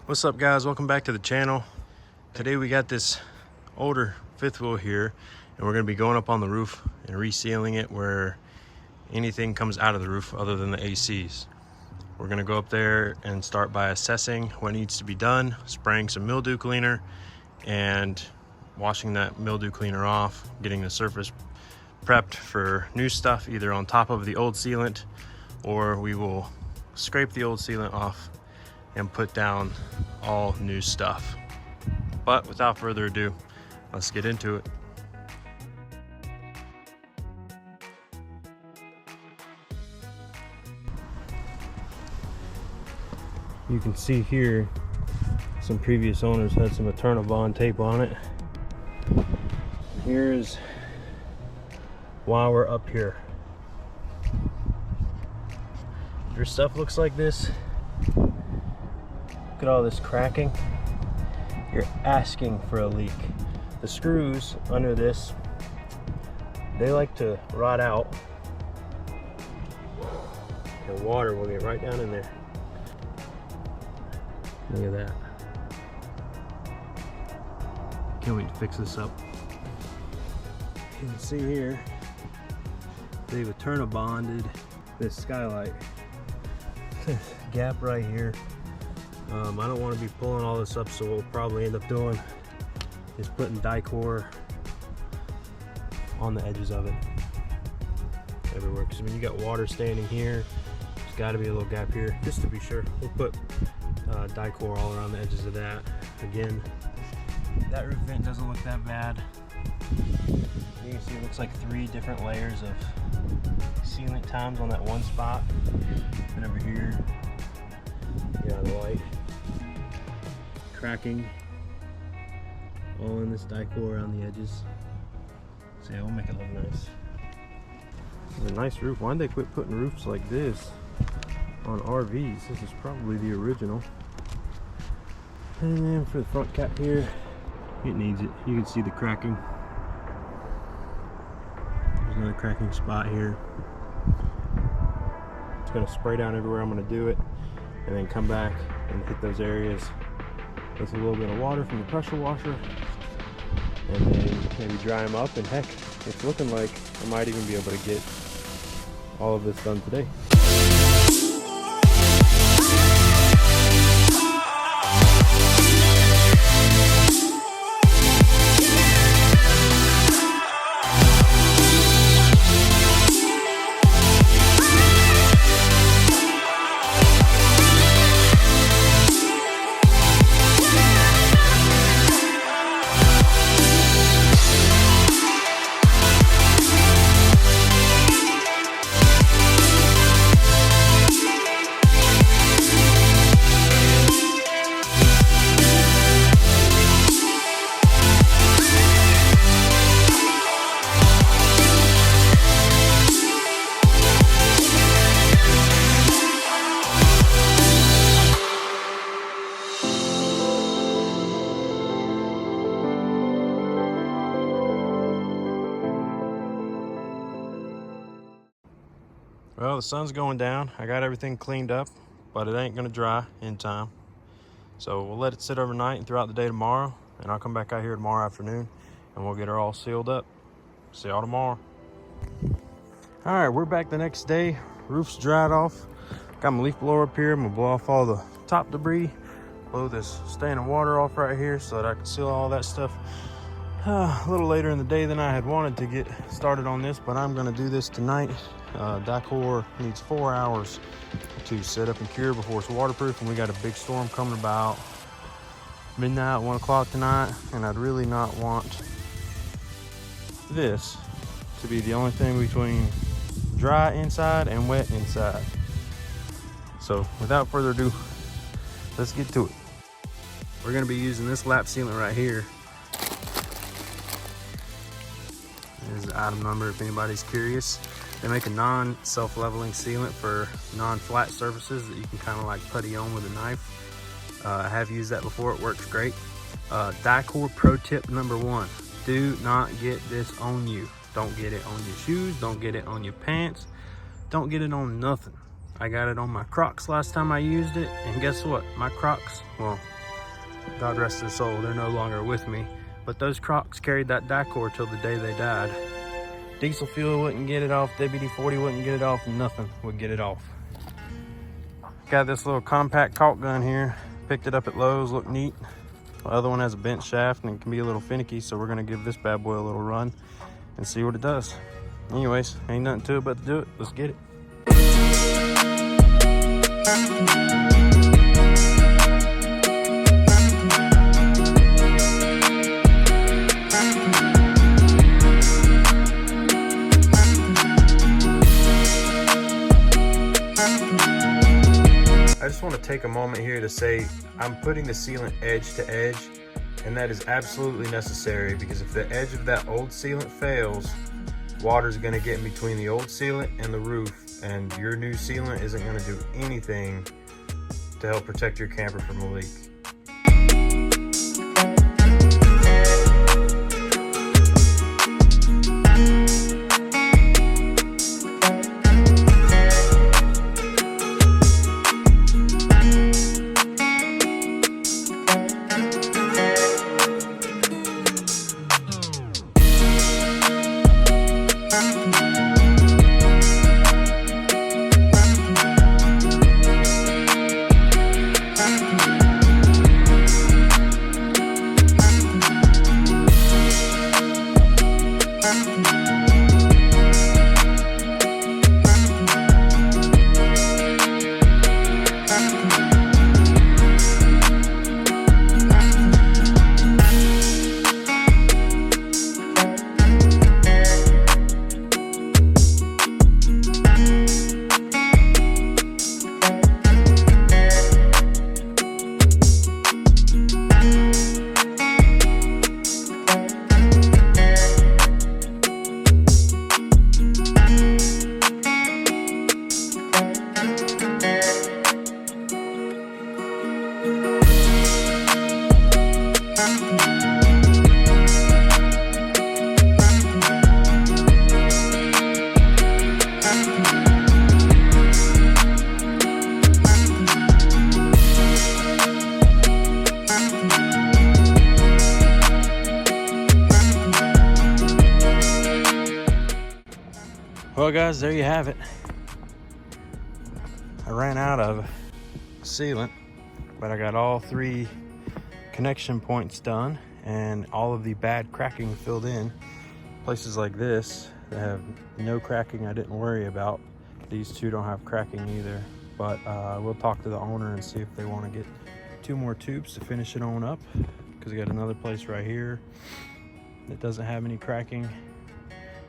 What's up, guys? Welcome back to the channel. Today we got this older fifth wheel here, and we're going to be going up on the roof and resealing it where anything comes out of the roof other than the ACs. We're going to go up there and start by assessing what needs to be done, spraying some mildew cleaner and washing that mildew cleaner off, getting the surface prepped for new stuff either on top of the old sealant, or we will scrape the old sealant off and put down all new stuff. But without further ado, let's get into it. You can see here some previous owners had some eternal bond tape on it. Here's why we're up here. Your stuff looks like this. Look at all this cracking. You're asking for a leak. The screws under this, they like to rot out, and water will get right down in there. Look at that. Can't wait to fix this up. You can see here, they've eternal bonded this skylight. This gap right here. I don't want to be pulling all this up, so what we'll probably end up doing is putting Dicor on the edges of it everywhere. Because I mean, you got water standing here, there's got to be a little gap here, just to be sure. We'll put Dicor all around the edges of that. Again, that roof vent doesn't look that bad. You can see it looks like 3 different layers of sealant times on that one spot. And over here, yeah, the light cracking all in this Dicor around the edges. So yeah, we'll make it look nice. It's a nice roof. Why did they quit putting roofs like this on RVs? This is probably the original. And then for the front cap here, it needs it. You can see the cracking. There's another cracking spot here. It's gonna spray down everywhere I'm gonna do it, and then come back and hit those areas with a little bit of water from the pressure washer, and then maybe dry them up. And heck, it's looking like I might even be able to get all of this done today. Well, the sun's going down. I got everything cleaned up, but it ain't gonna dry in time. So we'll let it sit overnight and throughout the day tomorrow, and I'll come back out here tomorrow afternoon and we'll get her all sealed up. See y'all tomorrow. All right, we're back the next day. Roof's dried off. Got my leaf blower up here. I'm gonna blow off all the top debris, blow this standing water off right here so that I can seal all that stuff. A little later in the day than I had wanted to get started on this, but I'm gonna do this tonight. Dicor needs 4 hours to set up and cure before it's waterproof, and we got a big storm coming about midnight, 1 o'clock tonight, and I'd really not want this to be the only thing between dry inside and wet inside. So without further ado, let's get to it. We're gonna be using this lap sealant right here. There's the item number if anybody's curious. They make a non-self-leveling sealant for non-flat surfaces that you can kind of like putty on with a knife. I have used that before, it works great. Dicor pro tip number 1, do not get this on you. Don't get it on your shoes, don't get it on your pants, don't get it on nothing. I got it on my Crocs last time I used it, and guess what? My Crocs, well, God rest their soul, they're no longer with me. But those Crocs carried that Dicor till the day they died. Diesel fuel wouldn't get it off, WD-40 wouldn't get it off, nothing would get it off. Got this little compact caulk gun here. Picked it up at Lowe's, looked neat. The other one has a bent shaft and it can be a little finicky, so we're gonna give this bad boy a little run and see what it does. Anyways, ain't nothing to it but to do it. Let's get it. I just want to take a moment here to say I'm putting the sealant edge to edge, and that is absolutely necessary, because if the edge of that old sealant fails, water is going to get in between the old sealant and the roof, and your new sealant isn't going to do anything to help protect your camper from a leak. Well guys, there you have it. I ran out of sealant, but I got all 3 connection points done and all of the bad cracking filled in. Places like this that have no cracking I didn't worry about. These 2 don't have cracking either, but we'll talk to the owner and see if they want to get 2 more tubes to finish it on up, because we got another place right here that doesn't have any cracking,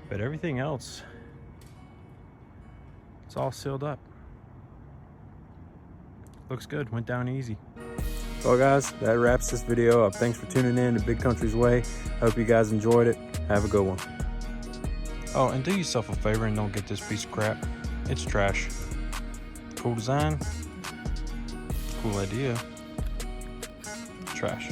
but everything else, it's all sealed up. Looks good, went down easy. Well guys, that wraps this video up. Thanks for tuning in to Big Country's Way. I hope you guys enjoyed it. Have a good one. Oh, and do yourself a favor and don't get this piece of crap. It's trash. Cool design, cool idea, trash.